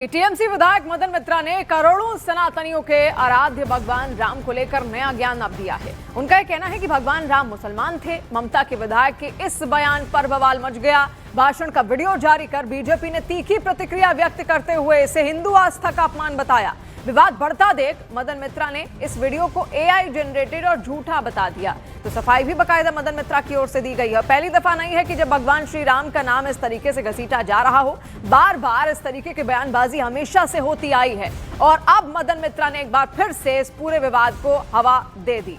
TMC विधायक मदन मित्रा ने करोड़ों सनातनियों के आराध्य भगवान राम को लेकर नया ज्ञान अब दिया है। उनका यह कहना है कि भगवान राम मुसलमान थे। ममता के विधायक के इस बयान पर बवाल मच गया। भाषण का वीडियो जारी कर बीजेपी ने तीखी प्रतिक्रिया व्यक्त करते हुए इसे हिंदू आस्था का अपमान बताया। विवाद बढ़ता देख मदन मित्रा ने इस वीडियो को एआई जनरेटेड और झूठा बता दिया। तो सफाई भी बकायदा मदन मित्रा की ओर से दी गई है। पहली दफा नहीं है कि जब भगवान श्री राम का नाम इस तरीके से घसीटा जा रहा हो। बार बार इस तरीके की बयानबाजी हमेशा से होती आई है और अब मदन मित्रा ने एक बार फिर से इस पूरे विवाद को हवा दे दी।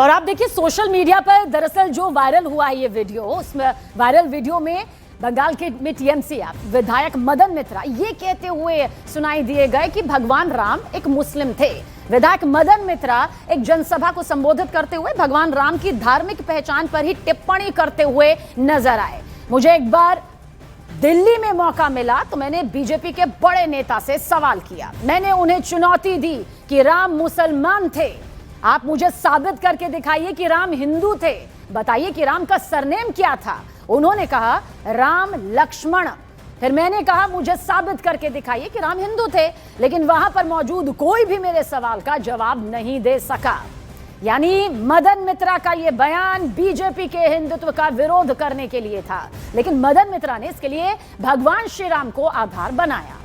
और आप देखिए सोशल मीडिया पर दरअसल जो वायरल हुआ है ये वीडियो, उसमें वायरल वीडियो में बंगाल के टीएमसी विधायक मदन मित्रा ये कहते हुए सुनाई दिए गए कि भगवान राम एक मुस्लिम थे। विधायक मदन मित्रा एक जनसभा को संबोधित करते हुए भगवान राम की धार्मिक पहचान पर ही टिप्पणी करते हुए नजर आए। मुझे एक बार दिल्ली में मौका मिला तो मैंने बीजेपी के बड़े नेता से सवाल किया। मैंने उन्हें चुनौती दी कि राम मुसलमान थे। आप मुझे साबित करके दिखाइए कि राम हिंदू थे। बताइए कि राम का सरनेम क्या था। उन्होंने कहा राम लक्ष्मण। फिर मैंने कहा मुझे साबित करके दिखाइए कि राम हिंदू थे, लेकिन वहां पर मौजूद कोई भी मेरे सवाल का जवाब नहीं दे सका। यानी मदन मित्रा का यह बयान बीजेपी के हिंदुत्व का विरोध करने के लिए था, लेकिन मदन मित्रा ने इसके लिए भगवान श्री राम को आधार बनाया।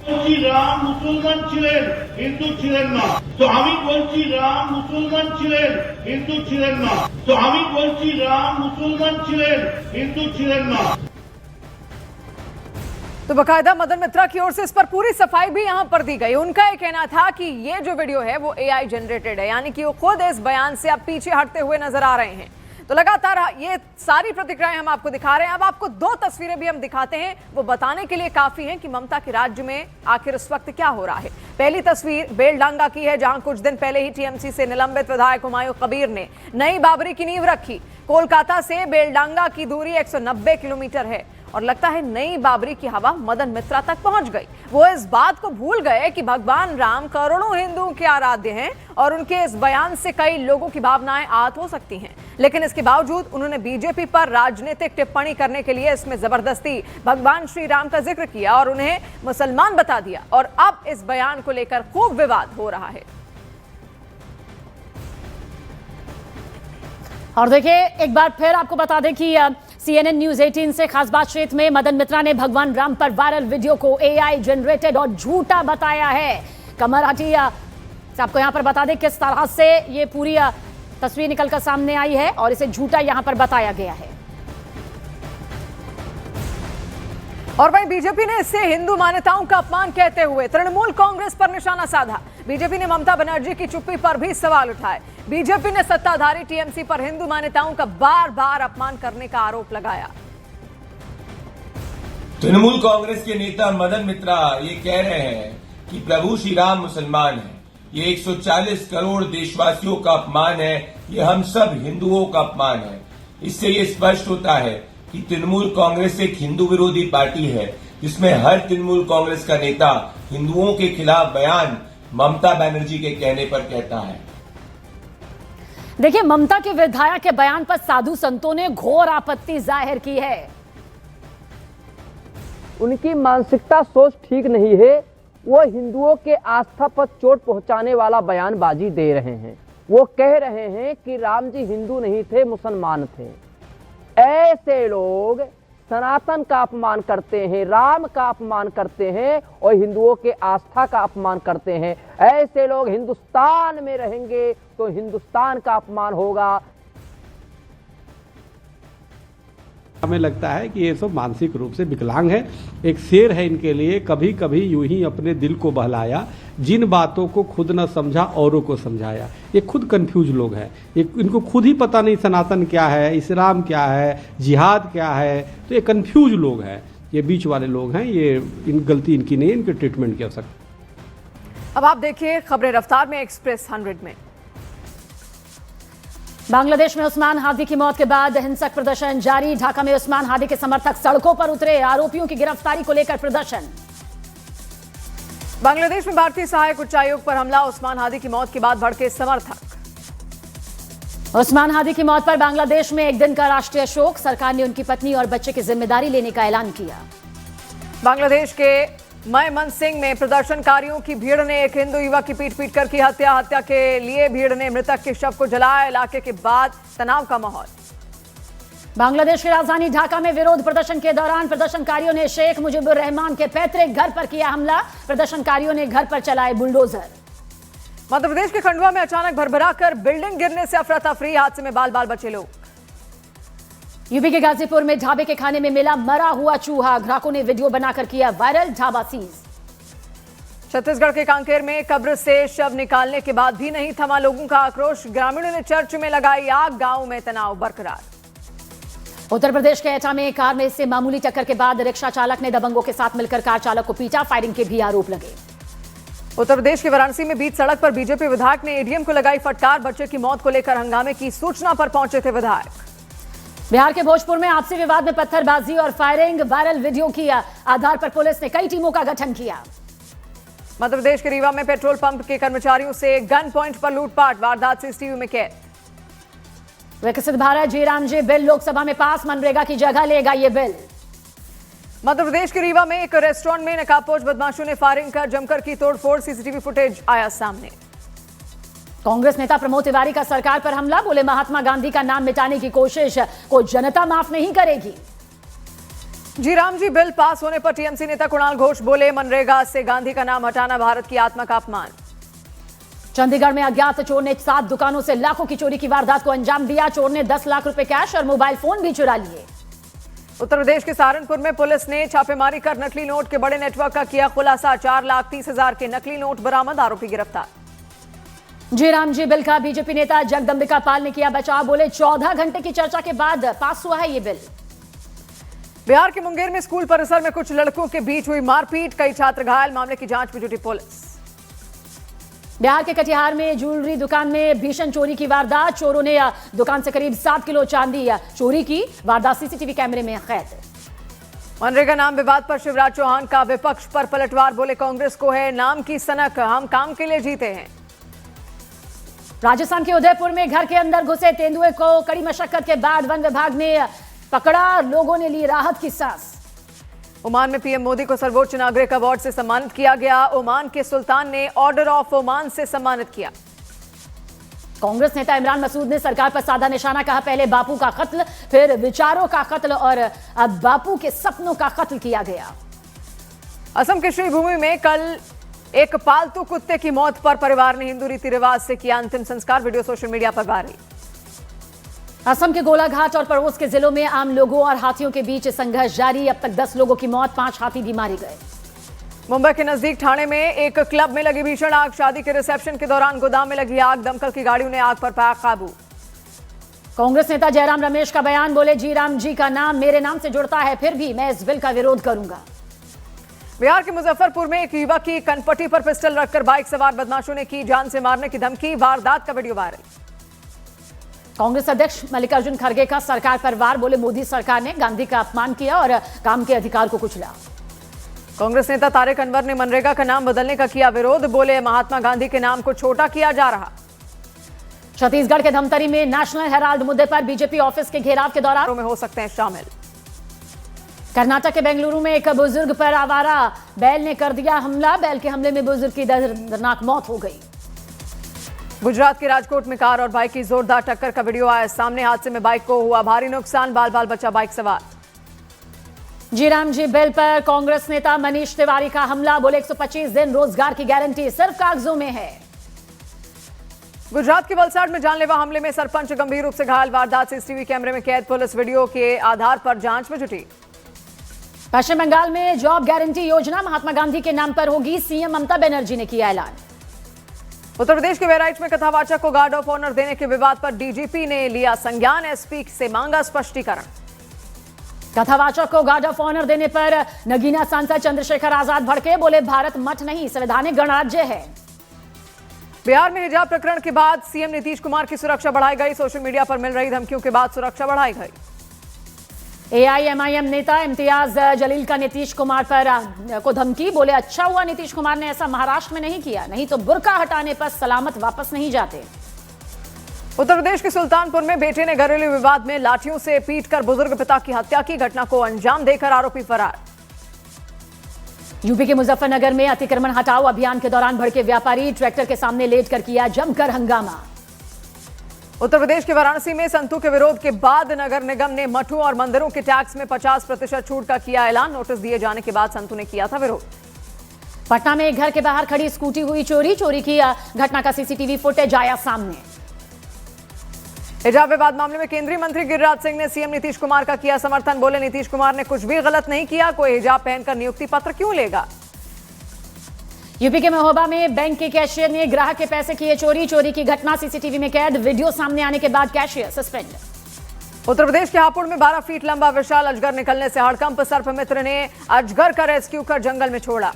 রাম মুসলমান ছিলেন, হিন্দু ছিলেন না। তো আমি বলছি রাম মুসলমান ছিলেন, হিন্দু ছিলেন না। তো আমি বলছি রাম মুসলমান ছিলেন, হিন্দু ছিলেন না। तो बकायदा मदन मित्रा की ओर से इस पर पूरी सफाई भी यहां पर दी गई। उनका यह कहना था कि ये जो वीडियो है वो एआई जनरेटेड है, यानी कि वो खुद इस बयान से अब पीछे हटते हुए नजर आ रहे हैं। तो लगातार ये सारी प्रतिक्रियाएं हम आपको दिखा रहे हैं। अब आपको दो तस्वीरें भी हम दिखाते हैं, वो बताने के लिए काफी हैं कि ममता के राज्य में आखिर इस वक्त क्या हो रहा है। पहली तस्वीर बेलडांगा की है, जहां कुछ दिन पहले ही टीएमसी से निलंबित विधायक हुमायूं कबीर ने नई बाबरी की नींव रखी। कोलकाता से बेलडांगा की दूरी 190 किलोमीटर है और लगता है नई बाबरी की हवा मदन मित्रा तक पहुंच गई। वो इस बात को भूल गए कि भगवान राम करोड़ों हिंदुओं के आराध्य हैं और उनके इस बयान से कई लोगों की भावनाएं आहत हो सकती हैं। लेकिन इसके बावजूद उन्होंने बीजेपी पर राजनीतिक टिप्पणी करने के लिए इसमें जबरदस्ती भगवान श्री राम का जिक्र किया और उन्हें मुसलमान बता दिया और अब इस बयान को लेकर खूब विवाद हो रहा है। और देखिए एक बार फिर आपको बता दें कि CNN न्यूज 18 से खास बातचीत में मदन मित्रा ने भगवान राम पर वायरल वीडियो को एआई जनरेटेड और झूठा बताया है। कमर हटी आपको यहां पर बता दें किस तरह से ये पूरी तस्वीर निकलकर सामने आई है और इसे झूठा यहां पर बताया गया है। और वहीं बीजेपी ने इसे हिंदू मान्यताओं का अपमान कहते हुए तृणमूल कांग्रेस पर निशाना साधा। बीजेपी ने ममता बनर्जी की चुप्पी पर भी सवाल उठाए। बीजेपी ने सत्ताधारी टीएमसी पर हिंदू मान्यताओं का बार बार अपमान करने का आरोप लगाया। तृणमूल कांग्रेस के नेता मदन मित्रा ये कह रहे हैं कि प्रभु श्री राम मुसलमान है। ये 140 करोड़ देशवासियों का अपमान है। ये हम सब हिंदुओं का अपमान है। इससे ये स्पष्ट होता है कि तृणमूल कांग्रेस एक हिंदू विरोधी पार्टी है, जिसमें हर तृणमूल कांग्रेस का नेता हिंदुओं के खिलाफ बयान ममता बनर्जी के कहने पर कहता है। देखिए ममता के विधायक के बयान पर साधु संतों ने घोर आपत्ति जाहिर की है। उनकी मानसिकता सोच ठीक नहीं है। वो हिंदुओं के आस्था पर चोट पहुंचाने वाला बयानबाजी दे रहे हैं। वो कह रहे हैं कि राम जी हिंदू नहीं थे, मुसलमान थे। ऐसे लोग सनातन का अपमान करते हैं, राम का अपमान करते हैं और हिंदुओं के आस्था का अपमान करते हैं। ऐसे लोग हिंदुस्तान में रहेंगे तो हिंदुस्तान का अपमान होगा। हमें लगता है कि ये सब मानसिक रूप से विकलांग है। एक शेर है इनके लिए, कभी कभी यूं ही अपने दिल को बहलाया, जिन बातों को खुद न समझा औरों को समझाया। ये खुद कंफ्यूज लोग हैं। इनको खुद ही पता नहीं सनातन क्या है, इस्लाम क्या है, जिहाद क्या है। तो ये कंफ्यूज लोग हैं, ये बीच वाले लोग हैं। ये इन गलती इनकी नहीं, इनके ट्रीटमेंट की आवश्यकता। अब आप देखिए खबरें रफ्तार में एक्सप्रेस 100 में। बांग्लादेश में उस्मान हादी की मौत के बाद हिंसक प्रदर्शन जारी। ढाका में उस्मान हादी के समर्थक सड़कों पर उतरे। आरोपियों की गिरफ्तारी को लेकर प्रदर्शन। बांग्लादेश में भारतीय सहायक उच्चायोग पर हमला। उस्मान हादी की मौत के बाद भड़के समर्थक। उस्मान हादी की मौत पर बांग्लादेश में एक दिन का राष्ट्रीय शोक। सरकार ने उनकी पत्नी और बच्चे की जिम्मेदारी लेने का ऐलान किया। बांग्लादेश के मयमनसिंह में प्रदर्शनकारियों की भीड़ ने एक हिंदू युवक की पीट कर की हत्या। हत्या के लिए भीड़ ने मृतक के शव को जलाया। इलाके के बाद तनाव का माहौल। बांग्लादेश की राजधानी ढाका में विरोध प्रदर्शन के दौरान प्रदर्शनकारियों ने शेख मुजीबुर रहमान के पैतृक घर पर किया हमला। प्रदर्शनकारियों ने घर पर चलाए बुलडोजर। मध्य प्रदेश के खंडवा में अचानक भरभरा कर बिल्डिंग गिरने से अफरा तफरी। हादसे में बाल बाल बचे लोग। यूपी के गाजीपुर में ढाबे के खाने में मिला मरा हुआ चूहा। ग्राहकों ने वीडियो बनाकर किया वायरल। ढाबा सीज। छत्तीसगढ़ के कांकेर में कब्र से शव निकालने के बाद भी नहीं थमा लोगों का आक्रोश। ग्रामीणों ने चर्च में लगाई आग। गांव में तनाव बरकरार। उत्तर प्रदेश के एटा में कार में से मामूली टक्कर के बाद रिक्शा चालक ने दबंगों के साथ मिलकर कार चालक को पीटा। फायरिंग के भी आरोप लगे। उत्तर प्रदेश के वाराणसी में बीच सड़क पर बीजेपी विधायक ने एडीएम को लगाई फटकार। बच्चे की मौत को लेकर हंगामे की सूचना पर पहुंचे थे विधायक। बिहार के भोजपुर में आपसी विवाद में पत्थरबाजी और फायरिंग। वायरल वीडियो की आधार पर पुलिस ने कई टीमों का गठन किया। मध्य प्रदेश के रीवा में पेट्रोल पंप के कर्मचारियों से गन पॉइंट पर लूटपाट। वारदात सीसीटीवी में कैद। विकसित भारत जी बिल लोकसभा में पास। मनरेगा की जगह लेगा ये बिल। मध्य प्रदेश के रीवा में एक रेस्टोरेंट में नकाबपोश बदमाशों ने फायरिंग कर जमकर की तोड़फोड़। सीसीटीवी फुटेज आया सामने। कांग्रेस नेता प्रमोद तिवारी का सरकार पर हमला। बोले महात्मा गांधी का नाम मिटाने की कोशिश को जनता माफ नहीं करेगी। जी बिल पास होने पर टीएमसी नेता कुणाल घोष बोले मनरेगा से गांधी का नाम हटाना भारत की आत्मा का अपमान। चंडीगढ़ में अज्ञात चोर ने 7 दुकानों से लाखों की चोरी की वारदात को अंजाम दिया। चोर ने 10 लाख रुपए कैश और मोबाइल फोन भी चुरा लिए। उत्तर प्रदेश के सहारनपुर में पुलिस ने छापेमारी कर नकली नोट के बड़े नेटवर्क का किया खुलासा। 4,30,000 के नकली नोट बरामद। आरोपी गिरफ्तार। जी बिल का बीजेपी नेता जगदंबिका पाल ने किया बचाव। बोले 14 घंटे की चर्चा के बाद पास हुआ है ये बिल। बिहार के मुंगेर में स्कूल परिसर में कुछ लड़कों के बीच हुई मारपीट। कई छात्र घायल। मामले की जांच में जुटी पुलिस। बिहार के कटिहार में ज्वेलरी दुकान में भीषण चोरी की वारदात। चोरों ने दुकान से करीब 7 किलो चांदी चोरी की। वारदात सीसीटीवी कैमरे में कैद। मनरेगा नाम विवाद पर शिवराज चौहान का विपक्ष पर पलटवार। बोले कांग्रेस को है नाम की सनक। हम काम के लिए जीते हैं। राजस्थान के उदयपुर में घर के अंदर घुसे तेंदुए को कड़ी मशक्कत के बाद वन विभाग ने पकड़ा। लोगों ने ली राहत की सांस। ओमान में पीएम मोदी को सर्वोच्च नागरिक अवार्ड से सम्मानित किया गया। ओमान के सुल्तान ने ऑर्डर ऑफ ओमान से सम्मानित किया। कांग्रेस नेता इमरान मसूद ने सरकार पर साधा निशाना। कहा पहले बापू का कत्ल, फिर विचारों का कत्ल और अब बापू के सपनों का कत्ल किया गया। असम के श्रीभूमि में कल एक पालतू कुत्ते की मौत पर परिवार ने हिंदू रीति रिवाज से किया अंतिम संस्कार। वीडियो सोशल मीडिया पर वायरल। असम के गोलाघाट और पड़ोस के जिलों में आम लोगों और हाथियों के बीच संघर्ष जारी। अब तक 10 लोगों की मौत, 5 हाथी भी मारे गए। मुंबई के नजदीक ठाणे में एक क्लब में लगी भीषण आग। शादी के रिसेप्शन के दौरान गोदाम में लगी आग। दमकल की गाड़ियों ने आग पर पाया काबू। कांग्रेस नेता जयराम रमेश का बयान। बोले जी का नाम मेरे नाम से जुड़ता है, फिर भी मैं इस बिल का विरोध करूंगा। बिहार के मुजफ्फरपुर में एक युवक की कनपट्टी पर पिस्टल रखकर बाइक सवार बदमाशों ने की जान से मारने की धमकी। वारदात का वीडियो वायरल। कांग्रेस अध्यक्ष मल्लिकार्जुन खड़गे का सरकार पर वार। बोले मोदी सरकार ने गांधी का अपमान किया और काम के अधिकार को कुचला। कांग्रेस नेता तारिक अनवर ने मनरेगा का नाम बदलने का किया विरोध। बोले महात्मा गांधी के नाम को छोटा किया जा रहा। छत्तीसगढ़ के धमतरी में नेशनल हेराल्ड मुद्दे पर बीजेपी ऑफिस के घेराव के दौरान में हो सकते हैं शामिल। कर्नाटक के बेंगलुरु में एक बुजुर्ग पर आवारा बैल ने कर दिया हमला। बैल के हमले में बुजुर्ग की दर्दनाक मौत हो गई। गुजरात के राजकोट में कार और बाइक की जोरदार टक्कर का वीडियो आया सामने। हादसे में बाइक को हुआ भारी नुकसान। बाल बाल बचा बाइक सवार। जी बिल पर कांग्रेस नेता मनीष तिवारी का हमला। बोले 125 दिन रोजगार की गारंटी सिर्फ कागजों में है। गुजरात के वलसाड में जानलेवा हमले में सरपंच गंभीर रूप से घायल। वारदात सीसीटीवी कैमरे में कैद। पुलिस वीडियो के आधार पर जांच में जुटी। पश्चिम बंगाल में जॉब गारंटी योजना महात्मा गांधी के नाम पर होगी। सीएम ममता बनर्जी ने किया ऐलान। उत्तर प्रदेश के बहराइच में कथावाचक को गार्ड ऑफ ऑनर देने के विवाद पर डीजीपी ने लिया संज्ञान। एसपी से मांगा स्पष्टीकरण। कथावाचक को गार्ड ऑफ ऑनर देने पर नगीना सांसद चंद्रशेखर आजाद भड़के। बोले भारत मठ नहीं, संवैधानिक गणराज्य है। बिहार में हिजाब प्रकरण के बाद सीएम नीतीश कुमार की सुरक्षा बढ़ाई गई। सोशल मीडिया पर मिल रही धमकियों के बाद सुरक्षा बढ़ाई गई। एआईएमआईएम नेता इम्तियाज जलील का नीतीश कुमार पर को धमकी। बोले अच्छा हुआ नीतीश कुमार ने ऐसा महाराष्ट्र में नहीं किया, नहीं तो बुर्का हटाने पर सलामत वापस नहीं जाते। उत्तर प्रदेश के सुल्तानपुर में बेटे ने घरेलू विवाद में लाठियों से पीटकर बुजुर्ग पिता की हत्या की। घटना को अंजाम देकर आरोपी फरार। यूपी के मुजफ्फरनगर में अतिक्रमण हटाओ अभियान के दौरान भड़के व्यापारी, ट्रैक्टर के सामने लेटकर किया जमकर हंगामा। उत्तर प्रदेश के वाराणसी में संतों के विरोध के बाद नगर निगम ने मठों और मंदिरों के टैक्स में 50% छूट का किया ऐलान। नोटिस दिए जाने के बाद संतों ने किया था विरोध। पटना में एक घर के बाहर खड़ी स्कूटी हुई चोरी की घटना का सीसीटीवी फुटेज आया सामने। हिजाब विवाद मामले में केंद्रीय मंत्री गिरिराज सिंह ने सीएम नीतीश कुमार का किया समर्थन। बोले नीतीश कुमार ने कुछ भी गलत नहीं किया, कोई हिजाब पहनकर नियुक्ति पत्र क्यों लेगा। यूपी के महोबा में बैंक के कैशियर ने ग्राहक के पैसे किए चोरी की घटना सीसीटीवी में कैद। वीडियो सामने आने के बाद कैशियर सस्पेंड। उत्तर प्रदेश के हापुड़ में 12 फीट लंबा विशाल अजगर निकलने से हड़कंप। सर्पमित्र ने अजगर का रेस्क्यू कर जंगल में छोड़ा।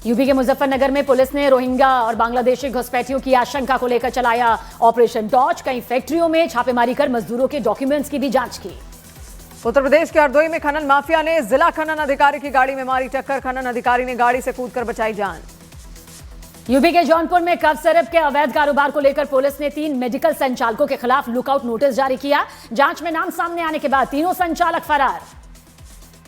यूपी के मुजफ्फरनगर में पुलिस ने रोहिंग्या और बांग्लादेशी घुसपैठियों की आशंका को लेकर चलाया ऑपरेशन टॉर्च। कई फैक्ट्रियों में छापेमारी कर मजदूरों के डॉक्यूमेंट्स की भी जांच की। उत्तर प्रदेश के हरदोई में खनन माफिया ने जिला खनन अधिकारी की गाड़ी में मारी टक्कर। खनन अधिकारी ने गाड़ी से कूदकर बचाई जान। यूपी के जौनपुर में कफ सिरप के अवैध कारोबार को लेकर पुलिस ने 3 मेडिकल संचालकों के खिलाफ लुकआउट नोटिस जारी किया। जांच में नाम सामने आने के बाद तीनों संचालक फरार।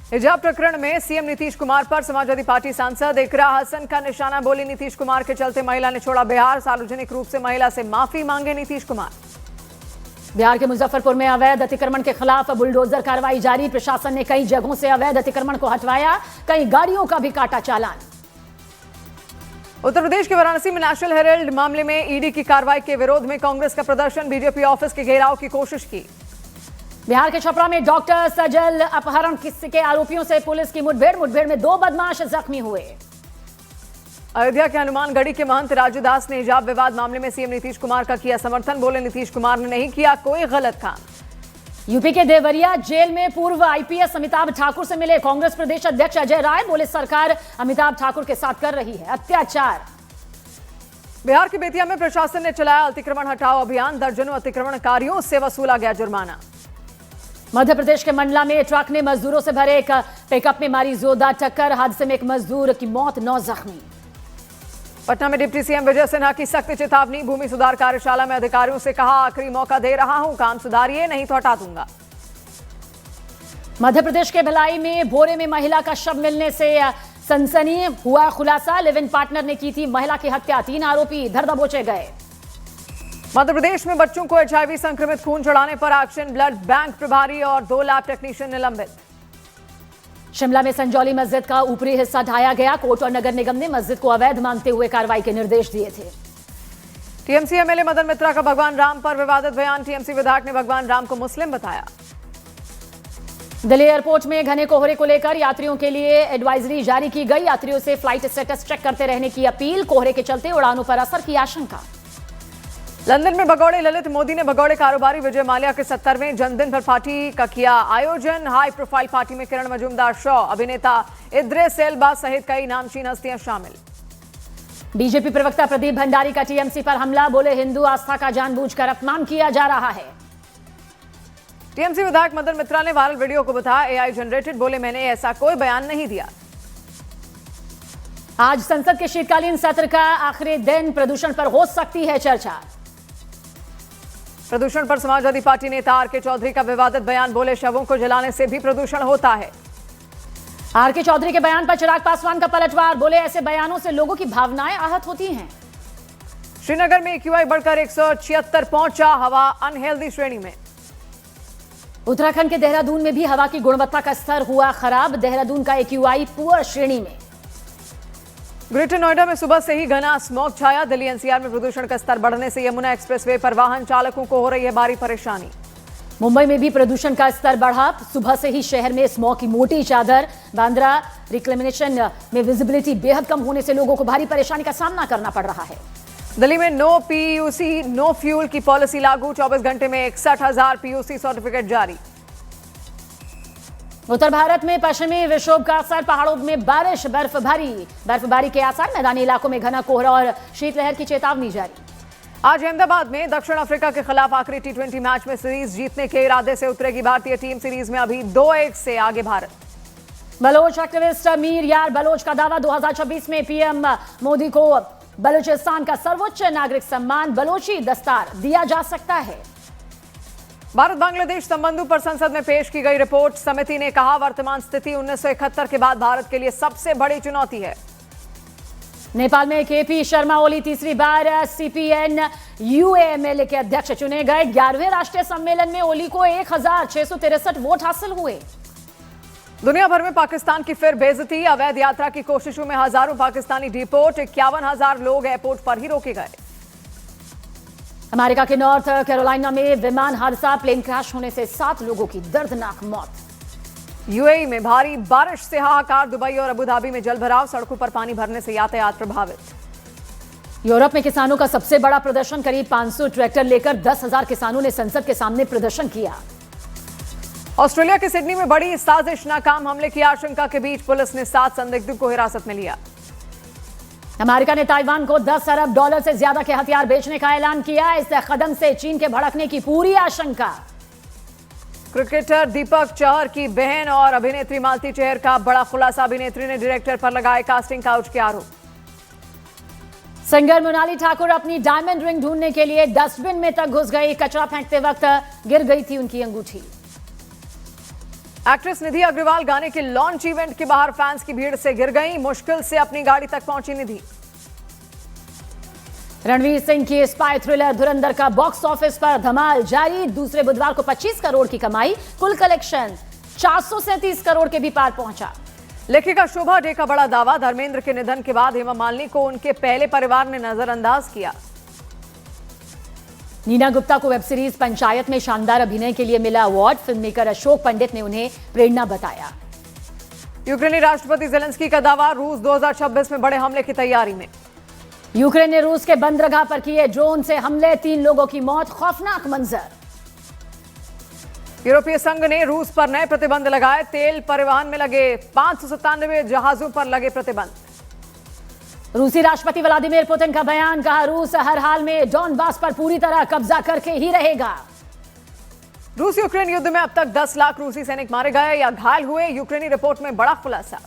हिजाब प्रकरण में सीएम नीतीश कुमार पर समाजवादी पार्टी सांसद इकरा हसन का निशाना। बोली नीतीश कुमार के चलते महिला ने छोड़ा बिहार। सार्वजनिक रूप से महिला से माफी मांगे नीतीश कुमार। बिहार के मुजफ्फरपुर में अवैध अतिक्रमण के खिलाफ बुलडोजर कार्रवाई जारी। प्रशासन ने कई जगहों से अवैध अतिक्रमण को हटवाया, कई गाड़ियों का भी काटा चालान। उत्तर प्रदेश के वाराणसी में नेशनल हेराल्ड मामले में ईडी की कार्रवाई के विरोध में कांग्रेस का प्रदर्शन। बीजेपी ऑफिस के घेराव की कोशिश की। बिहार के छपरा में डॉक्टर सजल अपहरण के आरोपियों से पुलिस की मुठभेड़ में 2 बदमाश जख्मी हुए। अयोध्या के हनुमानगढ़ी के महंत राजू दास ने हिजाब विवाद मामले में सीएम नीतीश कुमार का किया समर्थन। बोले नीतीश कुमार ने नहीं किया कोई गलत काम। यूपी के देवरिया जेल में पूर्व आईपीएस अमिताभ ठाकुर से मिले कांग्रेस प्रदेश अध्यक्ष अजय राय। बोले सरकार अमिताभ ठाकुर के साथ कर रही है अत्याचार। बिहार के बेतिया में प्रशासन ने चलाया अतिक्रमण हटाओ अभियान। दर्जनों अतिक्रमणकारियों से वसूला गया जुर्माना। मध्य प्रदेश के मंडला में ट्रक ने मजदूरों से भरे एक पिकअप में मारी जोरदार टक्कर। हादसे में एक मजदूर की मौत, 9 जख्मी। पटना में डिप्टी सीएम विजय सिन्हा की सख्त चेतावनी। भूमि सुधार कार्यशाला में अधिकारियों से कहा आखिरी मौका दे रहा हूं, काम सुधारिए नहीं तो हटा दूंगा। मध्य प्रदेश के भिलाई में भोरे में महिला का शव मिलने से सनसनी हुआ खुलासा। लिव इन पार्टनर ने की थी महिला की हत्या। 3 आरोपी धर दबोचे गए। मध्य प्रदेश में बच्चों को HIV संक्रमित खून चढ़ाने पर एक्शन। ब्लड बैंक प्रभारी और 2 लैब टेक्नीशियन निलंबित। शिमला में संजौली मस्जिद का ऊपरी हिस्सा ढाया गया। कोर्ट और नगर निगम ने मस्जिद को अवैध मानते हुए कार्रवाई के निर्देश दिए थे। टीएमसी एमएलए मदन मित्रा का भगवान राम पर विवादित बयान। टीएमसी विधायक ने भगवान राम को मुस्लिम बताया। दिल्ली एयरपोर्ट में घने कोहरे को लेकर यात्रियों के लिए एडवाइजरी जारी की गई। यात्रियों से फ्लाइट स्टेटस चेक करते रहने की अपील। कोहरे के चलते उड़ानों पर असर की आशंका। लंदन में भगौड़े ललित मोदी ने भगौड़े कारोबारी विजय माल्या के 70वें जन्मदिन पर पार्टी का किया आयोजन। हाई प्रोफाइल पार्टी में किरण मजूमदार, शॉ, अभिनेता इद्रिस एल्बा सहित कई नामचीन हस्तियां शामिल। बीजेपी प्रवक्ता प्रदीप भंडारी का टीएमसी पर हमला। बोले हिंदू आस्था का जानबूझकर अपमान किया जा रहा है। टीएमसी विधायक मदन मित्रा ने वायरल वीडियो को बताया AI जनरेटेड। बोले मैंने ऐसा कोई बयान नहीं दिया। आज संसद के शीतकालीन सत्र का आखिरी दिन। प्रदूषण पर हो सकती है चर्चा। प्रदूषण पर समाजवादी पार्टी नेता आर.के. चौधरी का विवादित बयान। बोले शवों को जलाने से भी प्रदूषण होता है। आर.के. चौधरी के बयान पर चिराग पासवान का पलटवार। बोले ऐसे बयानों से लोगों की भावनाएं आहत होती हैं। श्रीनगर में AQI बढ़कर 176 पहुंचा। हवा अनहेल्दी श्रेणी में। उत्तराखंड के देहरादून में भी हवा की गुणवत्ता का स्तर हुआ खराब। देहरादून का AQI पुअर श्रेणी में। ग्रेटर नोएडा में सुबह से ही घना स्मॉग छाया। दिल्ली NCR में प्रदूषण का स्तर बढ़ने से यमुना एक्सप्रेसवे पर वाहन चालकों को हो रही है भारी परेशानी। मुंबई में भी प्रदूषण का स्तर बढ़ा। सुबह से ही शहर में स्मॉग की मोटी चादर। बांद्रा रिक्लेमेशन में विजिबिलिटी बेहद कम होने से लोगों को भारी परेशानी का सामना करना पड़ रहा है। दिल्ली में नो PUC नो फ्यूल की पॉलिसी लागू। 24 घंटे में 61,000 PUC सर्टिफिकेट जारी। उत्तर भारत में पश्चिमी विक्षोभ का असर। पहाड़ों में बारिश, बर्फबारी के आसार। मैदानी इलाकों में घना कोहरा और शीतलहर की चेतावनी जारी। आज अहमदाबाद में दक्षिण अफ्रीका के खिलाफ आखिरी T20 मैच में सीरीज जीतने के इरादे से उतरेगी भारतीय टीम। सीरीज में अभी 2-1 से आगे भारत। बलोच एक्टिविस्ट मीर यार बलोच का दावा 2026 में PM मोदी को बलूचिस्तान का सर्वोच्च नागरिक सम्मान बलोची दस्तार दिया जा सकता है। भारत बांग्लादेश संबंधों पर संसद में पेश की गई रिपोर्ट। समिति ने कहा वर्तमान स्थिति 1971 के बाद भारत के लिए सबसे बड़ी चुनौती है। नेपाल में केपी शर्मा ओली तीसरी बार सीपीएन यूएमएल के अध्यक्ष चुने गए। 11वें राष्ट्रीय सम्मेलन में ओली को 1663 वोट हासिल हुए। दुनिया भर में पाकिस्तान की फिर बेइज्जती। अवैध यात्रा की कोशिशों में हजारों पाकिस्तानी डिपोर्ट। 51,000 लोग एयरपोर्ट पर ही रोके गए। अमेरिका के नॉर्थ कैरोलिना में विमान हादसा, प्लेन क्रैश होने से 7 लोगों की दर्दनाक मौत। यूएई में भारी बारिश से हाहाकार। दुबई और अबू धाबी में जलभराव, सड़कों पर पानी भरने से यातायात प्रभावित। यूरोप में किसानों का सबसे बड़ा प्रदर्शन। करीब 500 ट्रैक्टर लेकर 10,000 किसानों ने संसद के सामने प्रदर्शन किया। ऑस्ट्रेलिया के सिडनी में बड़ी साजिश, नाकाम हमले की आशंका के बीच पुलिस ने 7 संदिग्धों को हिरासत में लिया। अमेरिका ने ताइवान को $10 अरब से ज्यादा के हथियार बेचने का ऐलान किया। इस कदम से चीन के भड़कने की पूरी आशंका। क्रिकेटर दीपक चहर की बहन और अभिनेत्री मालती चहर का बड़ा खुलासा। अभिनेत्री ने डायरेक्टर पर लगाए कास्टिंग काउच के आरोप। सिंगर मोनाली ठाकुर अपनी डायमंड रिंग ढूंढने के लिए डस्टबिन में तक घुस गई। कचरा फेंकते वक्त गिर गई थी उनकी अंगूठी। एक्ट्रेस निधि अग्रवाल गाने के लॉन्च इवेंट के बाहर फैंस की भीड़ से गिर गई। मुश्किल से अपनी गाड़ी तक पहुंची निधि। रणवीर सिंह की स्पाई थ्रिलर धुरंधर का बॉक्स ऑफिस पर धमाल जारी। दूसरे बुधवार को 25 करोड़ की कमाई। कुल कलेक्शन 437 करोड़ के भी पार पहुंचा। लेखिका शोभा डे का बड़ा दावा। धर्मेंद्र के निधन के बाद हेमा मालिनी को उनके पहले परिवार ने नजरअंदाज किया। नीना गुप्ता को वेब सीरीज पंचायत में शानदार अभिनय के लिए मिला award. Film maker Ashok Pandit ने उन्हें प्रेरणा बताया। यूक्रेनी राष्ट्रपति जेलेंस्की का दावा, रूस 2026 में बड़े हमले की तैयारी में। यूक्रेन ने रूस के बंदरगाह पर किए ड्रोन से हमले, 3 लोगों की मौत, खौफनाक मंजर। यूरोपीय संघ ने रूस पर नए प्रतिबंध लगाए। तेल परिवहन में लगे 597 जहाजों पर लगे प्रतिबंध। रूसी राष्ट्रपति व्लादिमीर पुतिन का बयान, कहा रूस हर हाल में डॉनबास पर पूरी तरह कब्जा करके ही रहेगा। रूस यूक्रेन युद्ध में अब तक 10 लाख रूसी सैनिक मारे गए या घायल हुए। यूक्रेनी रिपोर्ट में बड़ा खुलासा।